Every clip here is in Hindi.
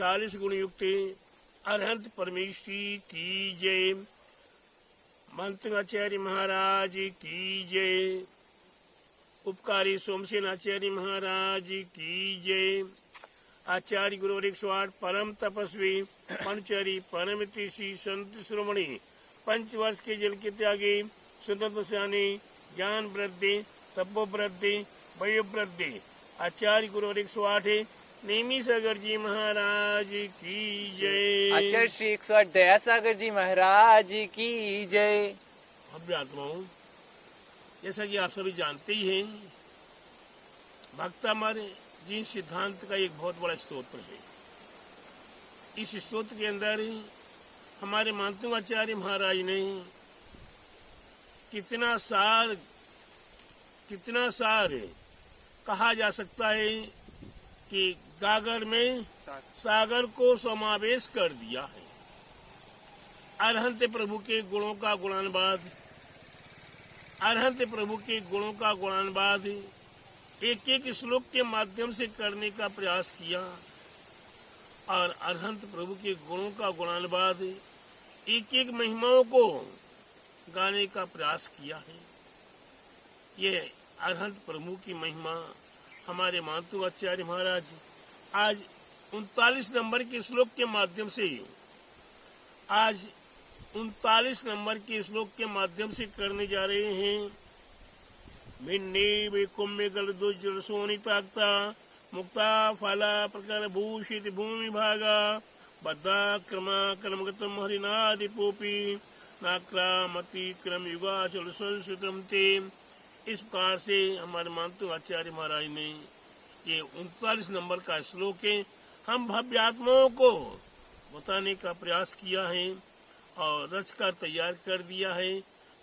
40 गुण युक्त अरहंत परमेश्वरी की जय। मंत्र आचार्य महाराज की जय। उपकारी सोमसेन आचार्य महाराज की जय। आचार्य गुरु 108 परम तपस्वी पंचरी परम ऋषि संत श्रोमणी 5 वर्ष के जल के त्यागी स्वतंत्र सेनानी ज्ञान वृद्धि तपो वृद्धि वयो वृद्धि आचार्य गुरु 108 नेमी सागर जी महाराज की जय। आचार्य श्री 108 दया सागर जी महाराज की जय। भव्य आत्माओं, जैसा कि आप सभी जानते ही हैं, भक्तामर जी सिद्धांत का एक बहुत बड़ा स्तोत्र है। इस स्तोत्र के अंदर हमारे मानतुंगाचार्य महाराज ने कितना सार कहा जा सकता है कि गागर में सागर को समावेश कर दिया है। अरहंत प्रभु के गुणों का गुणानुवाद, अरहंत प्रभु के गुणों का गुणानुवाद एक एक श्लोक के माध्यम से करने का प्रयास किया और अरहंत प्रभु के गुणों का गुणानुवाद एक एक महिमाओं को गाने का प्रयास किया है। ये अरहंत प्रभु की महिमा हमारे मानतुंगाचार्य महाराज आज 39 नंबर के श्लोक के माध्यम से से करने जा रहे हैं। भिन्ने वे कुम्भे गल दो जल सोनी ताकता मुक्ता फाला प्रकार भूषित भूमि भागा बद्धा क्रमा क्रमगतम हरिनादि पोपी नाक्रामति क्रम युगा चल संस्कृतम ते। इस प्रकार से हमारे मानतुंगाचार्य महाराज ने ये 39 नंबर का श्लोक है हम भव्य आत्माओं को बताने का प्रयास किया है और रचकर तैयार कर दिया है।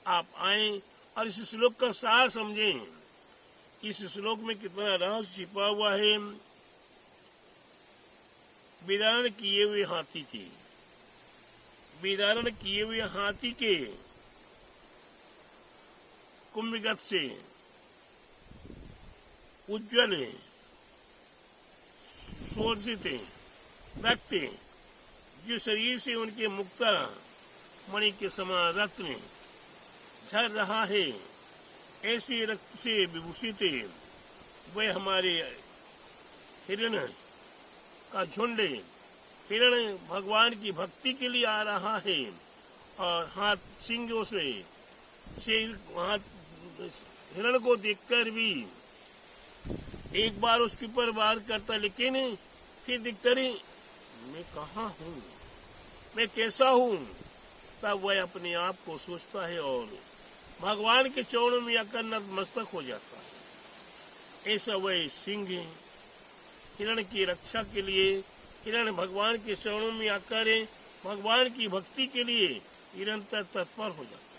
आप आए और इस श्लोक का सार समझें। इस श्लोक में कितना रहस्य छिपा हुआ है। विदारण किए हुए हाथी के कुंभगत से उज्ज्वल शोषित रक्त जो शरीर से उनके मुक्ता मणि के समान रत्न झर रहा है, ऐसे रक्त से विभूषित वह हमारे हिरण का झुंड हिरण भगवान की भक्ति के लिए आ रहा है और हाथ सिंगों से हिरण को देखकर भी एक बार उसके ऊपर वार करता, लेकिन फिर दिखता रही मैं कहाँ हूँ, मैं कैसा हूँ। तब वह अपने आप को सोचता है और भगवान के चरणों में आकर नतमस्तक हो जाता है। ऐसा वह सिंह हिरण की रक्षा के लिए, हिरण भगवान के चरणों में आकर भगवान की भक्ति के लिए निरंतर तत्पर हो जाता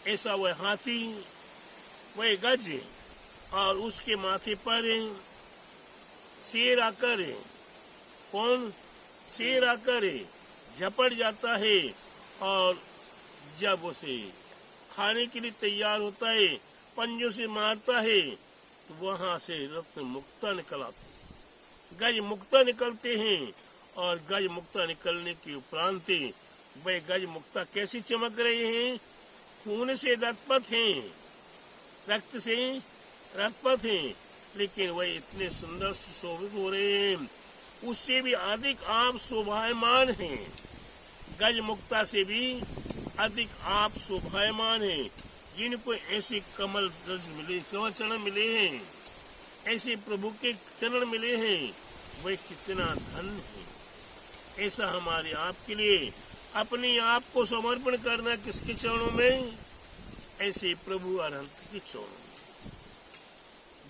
है। ऐसा वह हाथी, वह गज और उसके माथे पर शेर आकर, कौन शेर आकर झपट जाता है और जब उसे खाने के लिए तैयार होता है पंजों से मारता है तो वहां से रत्न मुक्ता निकल आते हैं, गज मुक्ता निकलते हैं और गज मुक्ता निकलने के उपरांत वह गज मुक्ता कैसी चमक रहे हैं, खून से लथपथ हैं, रक्त से लथपथ हैं, लेकिन वह इतने सुंदर सुशोभित हो रहे हैं, उससे भी अधिक आप शोभायमान हैं, गज मुक्ता से भी अधिक आप शोभायमान हैं। जिनको ऐसे कमल रज मिले, चरण मिले हैं, ऐसे प्रभु के चरण मिले हैं, वह कितना धन है। ऐसा हमारे आपके लिए अपने आप को समर्पण करना किसके चरणों में, ऐसे प्रभु अरहंत के चरणों में।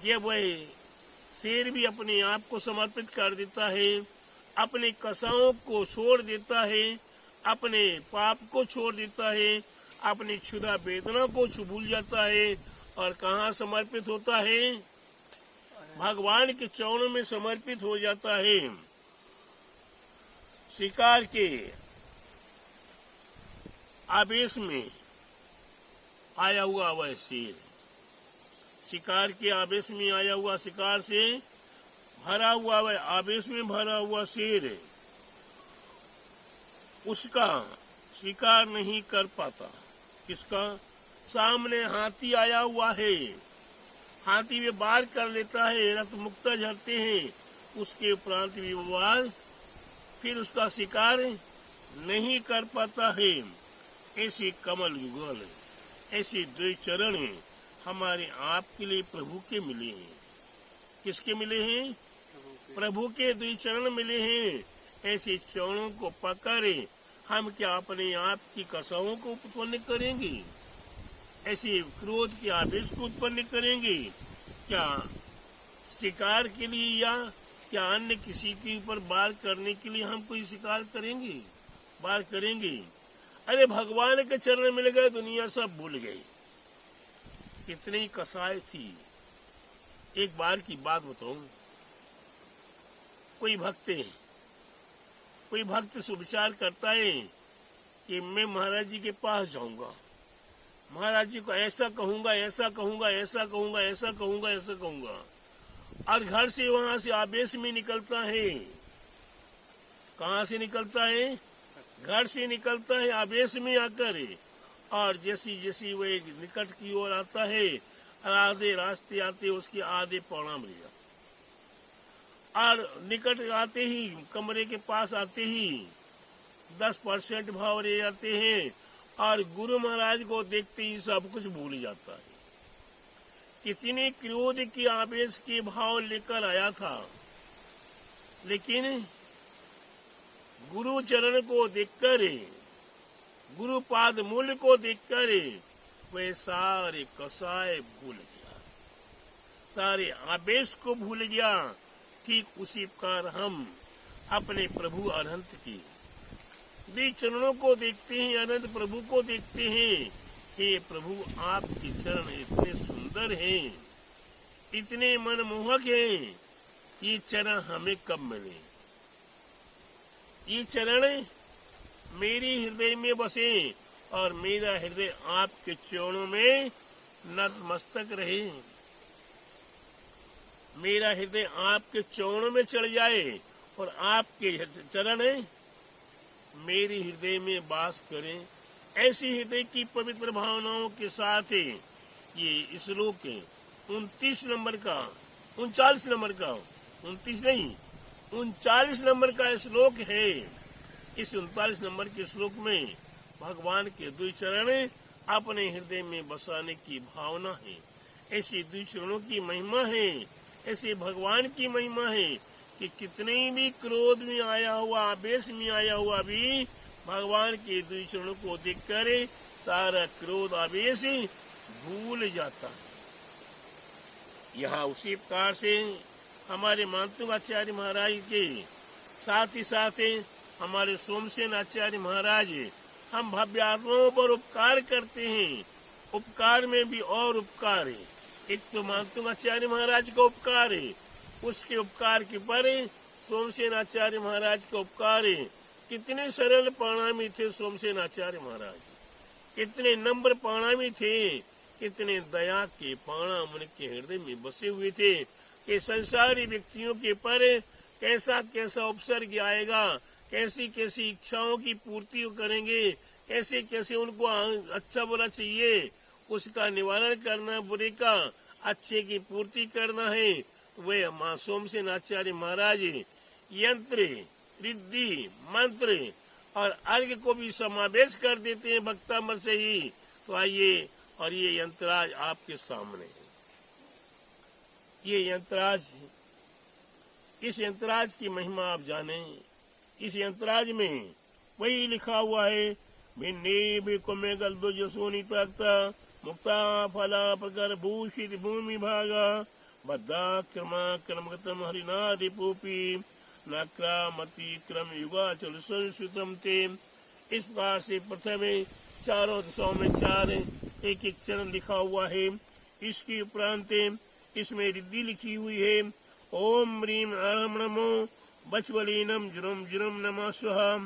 जब वह शेर भी अपने आप को समर्पित कर देता है, अपने कसाओं को छोड़ देता है, अपने पाप को छोड़ देता है, अपनी क्षुधा वेदना को भूल जाता है और कहाँ समर्पित होता है, भगवान के चरणों में समर्पित हो जाता है। शिकार के आवेश में आया हुआ वह शेर, शिकार के आवेश में आया हुआ शिकार से भरा हुआ आवेश में भरा हुआ शेर उसका शिकार नहीं कर पाता। किसका? सामने हाथी आया हुआ है, हाथी भी वार कर लेता है, रक्त मुक्त झरते हैं, उसके उपरांत भी वो वार फिर उसका शिकार नहीं कर पाता है। ऐसे कमल युगल, ऐसे द्वै चरण हमारे आपके लिए प्रभु के मिले हैं। किसके मिले हैं? प्रभु के द्वै चरण मिले हैं। ऐसे चरणों को पकड़ हम क्या अपने आप की कसों को उत्पन्न करेंगे? ऐसे क्रोध के आवेश को उत्पन्न करेंगे क्या शिकार के लिए, या क्या अन्य किसी के ऊपर वार करने के लिए हम कोई शिकार करेंगे, वार करेंगे? अरे भगवान के चरण मिल गए, दुनिया सब भूल गई। कितनी कसाई थी। एक बार की बात बताऊं, कोई भक्त सुविचार करता है कि मैं महाराज जी के पास जाऊंगा, महाराज जी को ऐसा कहूंगा, ऐसा कहूंगा, ऐसा कहूंगा, ऐसा कहूंगा, ऐसा कहूंगा, और घर से वहां से आवेश में निकलता है। कहां से निकलता है? घर से निकलता है आवेश में आकर, और जैसी जैसी वह निकट की ओर आता है, आधे रास्ते आते उसके आधे पौड़ा मिल जाता, और निकट आते ही, कमरे के पास आते ही 10% भाव रह जाते हैं, और गुरु महाराज को देखते ही सब कुछ भूल जाता है। कितने क्रोध के आवेश के भाव लेकर आया था, लेकिन गुरु चरण को देखकर, गुरु पाद मूल को देखकर वे सारे कसाय भूल गया, सारे आवेश को भूल गया। ठीक उसी प्रकार हम अपने प्रभु अनंत की दी चरणों को देखते हैं, अनंत प्रभु को देखते हैं। हे प्रभु, आपके चरण इतने सुंदर हैं, इतने मनमोहक हैं, ये चरण हमें कब मिले? ये चरण मेरी हृदय में बसे और मेरा हृदय आपके चरणों में नतमस्तक रहे। मेरा हृदय आपके चरणों में चढ़ जाए और आपके चरण मेरे हृदय में वास करें। ऐसी हृदय की पवित्र भावनाओं के साथ ये श्लोक 29 नंबर का, 39 नंबर का, 29 नहीं 39 नंबर का श्लोक है। इस 39 नंबर के श्लोक में भगवान के द्वै चरण अपने हृदय में बसाने की भावना है। ऐसी द्वै चरणों की महिमा है, ऐसे भगवान की महिमा है कि कितने भी क्रोध में आया हुआ, आवेश में आया हुआ भी भगवान के द्वै चरणों को देखकर सारा क्रोध आवेश भूल जाता है। यहाँ उसी प्रकार से हमारे मातुंगाचार्य महाराज के साथ ही साथ हमारे सोमसेन आचार्य महाराज, हम भव्य आत्माओं पर उपकार करते हैं। उपकार में भी और उपकार है। एक तो मातुंगाचार्य महाराज का उपकार है, उसके उपकार के पर सोमसेन आचार्य महाराज का उपकार है। कितने सरल प्रणामी थे सोमसेन आचार्य महाराज, कितने नम्र प्रणामी थे, कितने दया के प्रणाम उनके हृदय में बसे हुए थे कि संसारी व्यक्तियों के पर कैसा कैसा उपसर्ग आएगा, कैसी कैसी इच्छाओं की पूर्ति करेंगे, कैसे कैसे उनको अच्छा बुरा चाहिए उसका निवारण करना, बुरे का अच्छे की पूर्ति करना है। वे माँ सोमसेन आचार्य महाराज यंत्र, रिद्धि, मंत्र और अर्घ को भी समावेश कर देते हैं भक्तामर से ही। तो आइए, और ये यंत्राज आपके सामने है। ये यंत्राज, इस यंत्राज की महिमा आप जाने। इस यंत्राज में वही लिखा हुआ है, भिन्नी भिकुमे गल्दो सोनी तख्ता मुक्ता फला प्रकर भूषित भूमि भागा बद्धा क्रमा क्रमगतम हरिनादि पूपी नक्रामति क्रम युगा चल संस्कृतम ते। इस प्रकार से प्रथम चारों दिशाओं में चार एक एक चरण लिखा हुआ है। इसके उपरांत इसमें रिद्धि लिखी हुई है। ओम ह्रीम अरम नमो बचवलीनम जुरम जुरम नमः स्वाहा।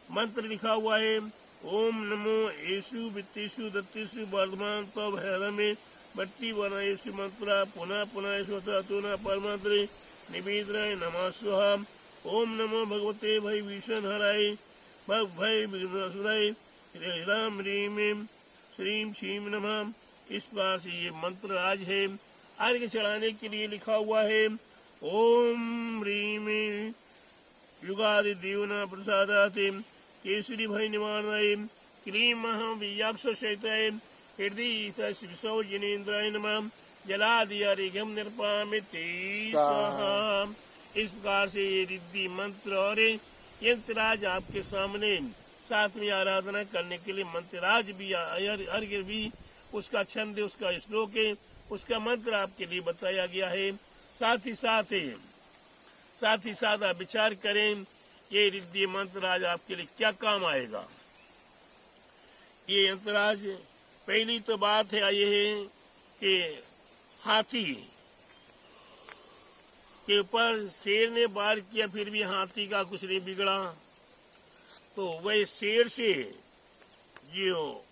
मंत्र लिखा हुआ है, ओम नमो येषु वित्तेषु दत्तेषु वर्धमान तव हरमे बट्टी वना येषु मंत्रा पुनः पुनः स्वतः तो न परमंत्र निवेद्राय नमः स्वाहा। ओम नमो भगवते भय भीषण हराय भय विघ्नासुराय राम रीम श्रीम क्षीम नमः। इस बार से ये मंत्र आज है, अर्घ्य चढ़ाने के लिए लिखा हुआ है। ओम रीम युगादि देवना प्रसादाते केसरी भय निवारणाय क्लीं महावीर्याक्ष शैताय हृदय शिवसौ जनेन्द्राय नमः। जलादियारिघम निर्पामिते स्वाहा। इस प्रकार से ये रिद्धि मंत्र और यंत्रराज आपके सामने सातवीं आराधना करने के लिए मंत्रराज भी अर्घ्य भी उसका छंद उसका श्लोक है, उसका मंत्र आपके लिए बताया गया है। साथ ही साथ आप विचार करें ये रिद्धि मंत्रराज आपके लिए क्या काम आएगा। ये यंत्रराज पहली तो बात है ये है कि हाथी के ऊपर शेर ने वार किया फिर भी हाथी का कुछ नहीं बिगड़ा, तो वह शेर से जो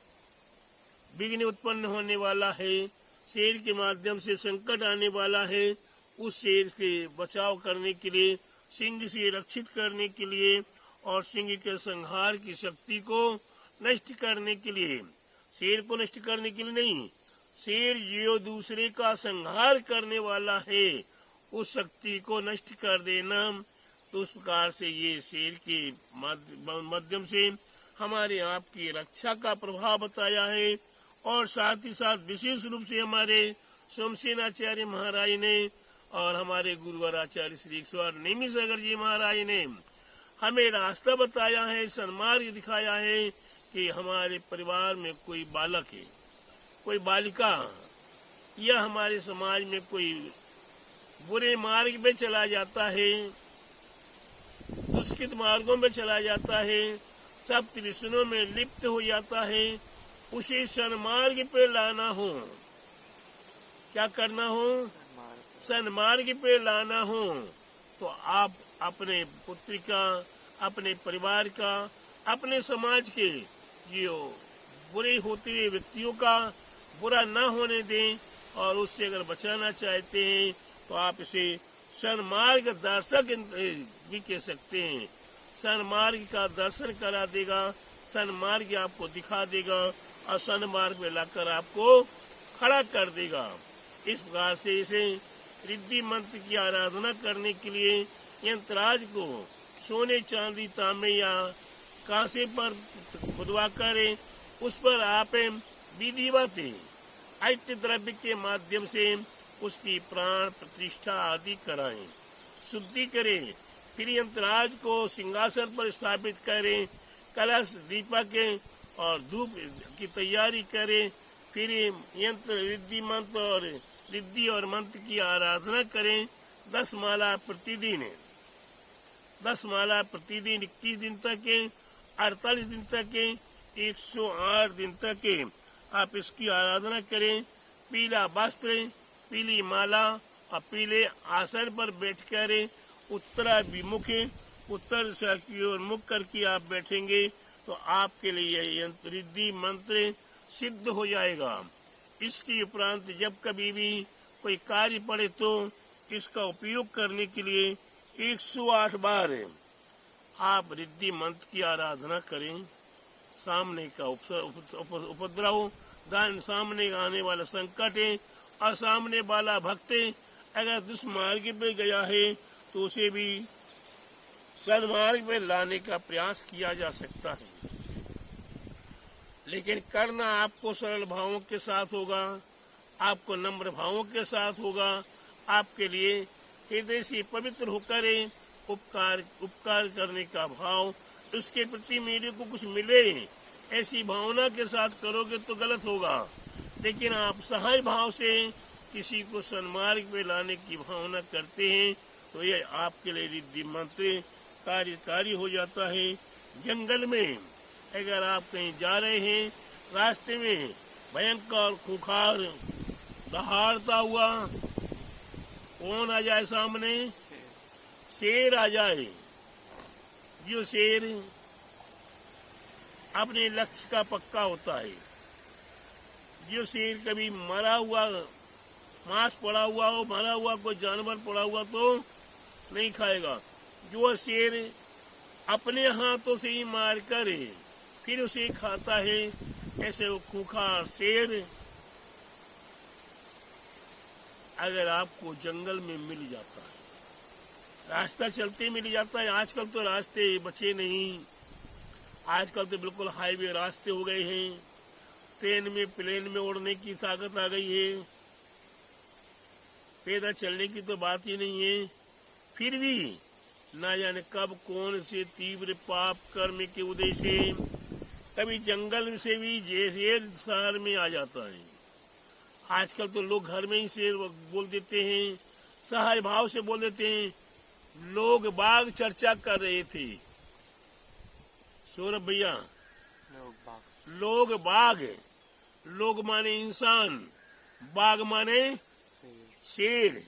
विघ्न उत्पन्न होने वाला है, शेर के माध्यम से संकट आने वाला है, उस शेर से बचाव करने के लिए, सिंह से रक्षित करने के लिए और सिंह के संहार की शक्ति को नष्ट करने के लिए, शेर को नष्ट करने के लिए नहीं, शेर जो दूसरे का संहार करने वाला है उस शक्ति को नष्ट कर देना। तो उस प्रकार से ये शेर के माध्यम से हमारे आपकी रक्षा का प्रभाव बताया है। और साथ ही साथ विशेष रूप से हमारे सोमसेनाचार्य महाराज ने और हमारे गुरुवर आचार्य श्री ईश्वर नेमी सागर जी महाराज ने हमें रास्ता बताया है, सन्मार्ग दिखाया है कि हमारे परिवार में कोई बालक है, कोई बालिका या हमारे समाज में कोई बुरे मार्ग में चला जाता है, दुष्कृत मार्गों में चला जाता है, सप्त विष्णुओं में लिप्त हो जाता है, उसे सन्मार्ग पे लाना हो। क्या करना हो? सन्मार्ग पे लाना हो। तो आप अपने पुत्री का, अपने परिवार का, अपने समाज के जो बुरे होते हुए व्यक्तियों का बुरा न होने दें और उससे अगर बचाना चाहते हैं तो आप इसे सन्मार्ग दर्शक भी कह सकते हैं। सन्मार्ग का दर्शन करा देगा, सन्मार्ग आपको दिखा देगा और सन्मार्ग में लाकर आपको खड़ा कर देगा। इस प्रकार से इसे रिद्धि मंत्र की आराधना करने के लिए यंत्रराज को सोने चांदी तांबे या कांसे पर खुदवा कर उस पर आप विधिवत ऐक्य द्रव्य के माध्यम से उसकी प्राण प्रतिष्ठा आदि कराएं, शुद्धि करें। फिर यंत्रराज को सिंहासन पर स्थापित करें, कलश दीपक और धूप की तैयारी करें। फिर यंत्र रिद्धि मंत्र और रिद्धि और मंत्र की आराधना करें। 10 माला प्रतिदिन 21 दिन तक, 48 दिन तक, 108 दिन तक आप इसकी आराधना करें। पीला वस्त्र, पीली माला और पीले आसन पर बैठकर उत्तराभिमुख, उत्तर दिशा की ओर मुख करके आप बैठेंगे तो आपके लिए यह रिद्धि मंत्र सिद्ध हो जाएगा। इसके उपरांत जब कभी भी कोई कार्य पड़े तो इसका उपयोग करने के लिए 108 बार आप रिद्धि मंत्र की आराधना करें। सामने का उपद्रव, सामने आने वाला संकट और सामने वाला भक्त अगर दुष्मार्ग पे गया है तो उसे भी सन्मार्ग में लाने का प्रयास किया जा सकता है। लेकिन करना आपको सरल भावों के साथ होगा, आपको नम्र भावों के साथ होगा। आपके लिए हृदय से पवित्र होकर उपकार करने का भाव, उसके प्रति मेरे को कुछ मिले ऐसी भावना के साथ करोगे तो गलत होगा। लेकिन आप सहज भाव से किसी को सन्मार्ग में लाने की भावना करते हैं तो यह आपके लिए रिद्धि मंत्र कार्यकारी हो जाता है। जंगल में अगर आप कहीं जा रहे हैं, रास्ते में भयंकर खूंखार दहाड़ता हुआ कौन आ जाए सामने? शेर आ जाए। जो शेर अपने लक्ष्य का पक्का होता है, जो शेर कभी मरा हुआ मांस पड़ा हुआ हो, मरा हुआ कोई जानवर पड़ा हुआ तो नहीं खाएगा। जो शेर अपने हाथों से ही मार कर फिर उसे खाता है, ऐसे वो खूंखार शेर अगर आपको जंगल में मिल जाता है, रास्ता चलते मिल जाता है। आजकल तो रास्ते बचे नहीं, आजकल तो बिल्कुल हाईवे रास्ते हो गए हैं, ट्रेन में प्लेन में उड़ने की ताकत आ गई है, पैदल चलने की तो बात ही नहीं है। फिर भी ना जाने कब कौन से तीव्र पाप कर्म के उदय से कभी जंगल से भी शेर शहर में आ जाता है। आजकल तो लोग घर में ही शेर बोल देते हैं, सहज भाव से बोल देते हैं। लोग बाग चर्चा कर रहे थे, सौरभ भैया, लोग बाग, लोग माने इंसान, बाग माने शेर।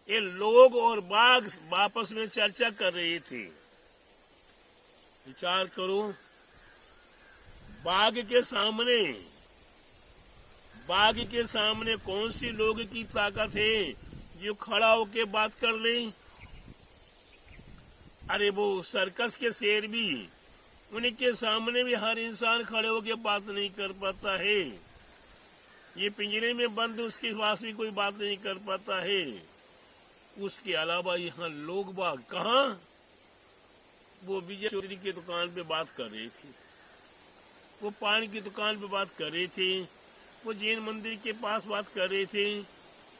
ये लोग और बाघ आपस में चर्चा कर रहे थे। विचार करो, बाघ के सामने कौन सी लोग की ताकत है जो खड़ा होके बात कर ले। अरे वो सर्कस के शेर भी, उनके सामने भी हर इंसान खड़े होके बात नहीं कर पाता है। ये पिंजरे में बंद उसके पास भी कोई बात नहीं कर पाता है। उसके अलावा यहाँ लोग बाग कहाँ, वो विजय चौधरी की दुकान पे बात कर रहे थे, वो पान की दुकान पे बात कर रहे थे, वो जैन मंदिर के पास बात कर रहे थे,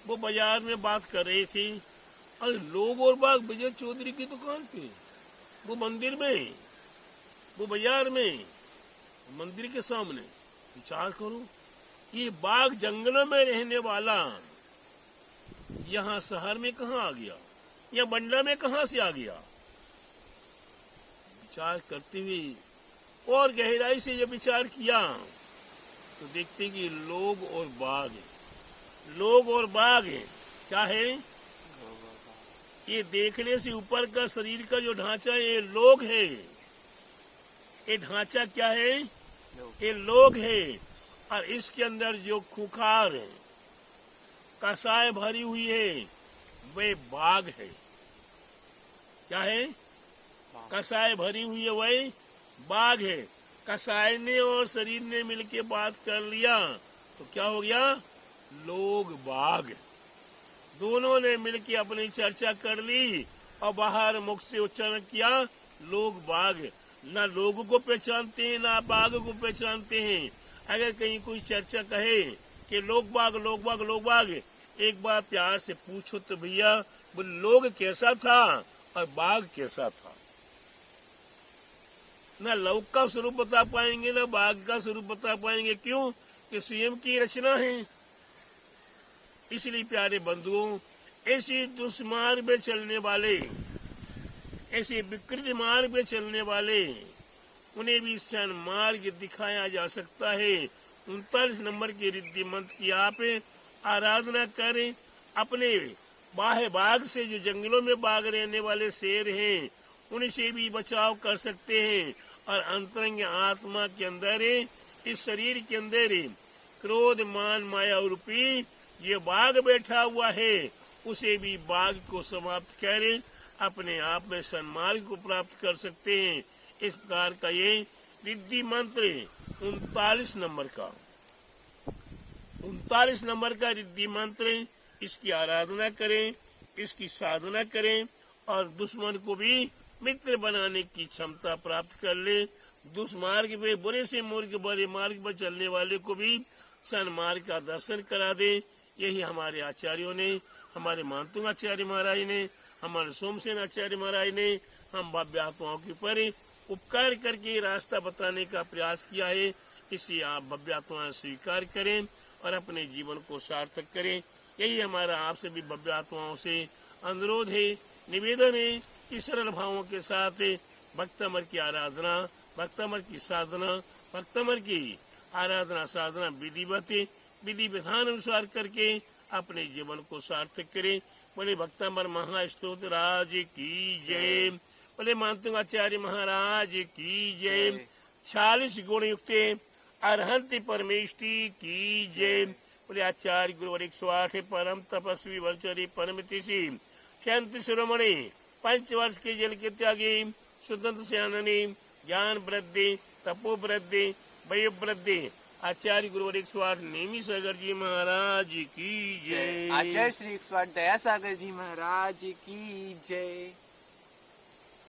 वो बाजार में बात कर रहे थे। और लोग और बाग विजय चौधरी की दुकान पे, वो मंदिर में, वो बाजार में, मंदिर के सामने। विचार करो, ये बाघ जंगलों में रहने वाला यहाँ शहर में कहाँ आ गया, या बंडा में कहाँ से आ गया। विचार करते हुए और गहराई से जब विचार किया तो देखते कि लोग और बाघ, लोग और बाघ क्या है। ये देखने से ऊपर का शरीर का जो ढांचा है ये लोग है, ये ढांचा क्या है, ये लोग है। और इसके अंदर जो खुखार कसाय भरी हुई है वे बाघ है। क्या है, कसाय भरी हुई है वही बाघ है। कसाय ने और शरीर ने मिलके बात कर लिया तो क्या हो गया, लोग बाघ। दोनों ने मिलके अपनी चर्चा कर ली और बाहर मुख से उच्चारण किया, लोग बाघ। ना लोगों को पहचानते हैं ना बाघ को पहचानते हैं। अगर कहीं कोई चर्चा कहे कि लोग बाघ लोग बाघ लोग बाघ, एक बार प्यार से पूछो तो भैया वो लोग कैसा था और बाघ कैसा था। ना लोग का स्वरूप बता पाएंगे ना बाघ का स्वरूप बता पाएंगे। क्यों कि स्वयं की रचना है। इसलिए प्यारे बंधुओं, ऐसी दुष्मार्ग में चलने वाले, ऐसे विकृत मार्ग में चलने वाले, उन्हें भी सन्मार्ग दिखाया जा सकता है। 39 नंबर के रिद्धि मंत्र की आप आराधना करें। अपने बाह्य बाघ से, जो जंगलों में बाघ रहने वाले शेर हैं, उनसे भी बचाव कर सकते हैं। और अंतरंग आत्मा के अंदर, इस शरीर के अंदर क्रोध मान माया रूपी ये बाघ बैठा हुआ है, उसे भी बाघ को समाप्त करें, अपने आप में सन्मार्ग को प्राप्त कर सकते हैं। इस प्रकार का ये रिद्धि मंत्र 39 नंबर का रिद्धि मंत्र, इसकी आराधना करें, इसकी साधना करें और दुश्मन को भी मित्र बनाने की क्षमता प्राप्त कर ले। दुष्मार्ग पे, बुरे से बुरे मार्ग पर चलने वाले को भी सन्मार्ग का दर्शन करा दे। यही हमारे आचार्यों ने, हमारे मानतुंग आचार्य महाराज ने, हमारे सोमसेन आचार्य महाराज ने हम भव्य आत्माओं के ऊपर उपकार करके रास्ता बताने का प्रयास किया है। इसे आप भव्य आत्माएं स्वीकार करें और अपने जीवन को सार्थक करें। यही हमारा आपसे भी भव्य आत्माओं से अनुरोध है, निवेदन है कि सरल भावों के साथ भक्तमर की आराधना, भक्तमर की साधना, भक्तमर की आराधना साधना विधि विधान अनुसार करके अपने जीवन को सार्थक करें। बोले भक्तमर महास्तोत्र राज की जय, बोले मानतुंग आचार्य महाराज की जय, 46 गुण युक्त अरहंत परमेष्टि की जय। बोले आचार्य गुरुवर 108 परम तपस्वी वर्चरी परम तिशी शांति शिरोमणि 5 वर्ष के जेल के त्यागी स्वतंत्र सेनानी ज्ञान वृद्धि तपो वृद्धि वय वृद्धि आचार्य गुरुवर 108 नेमी सागर जी महाराज की जय। आचार्य श्री 108 दया सागर जी महाराज की जय।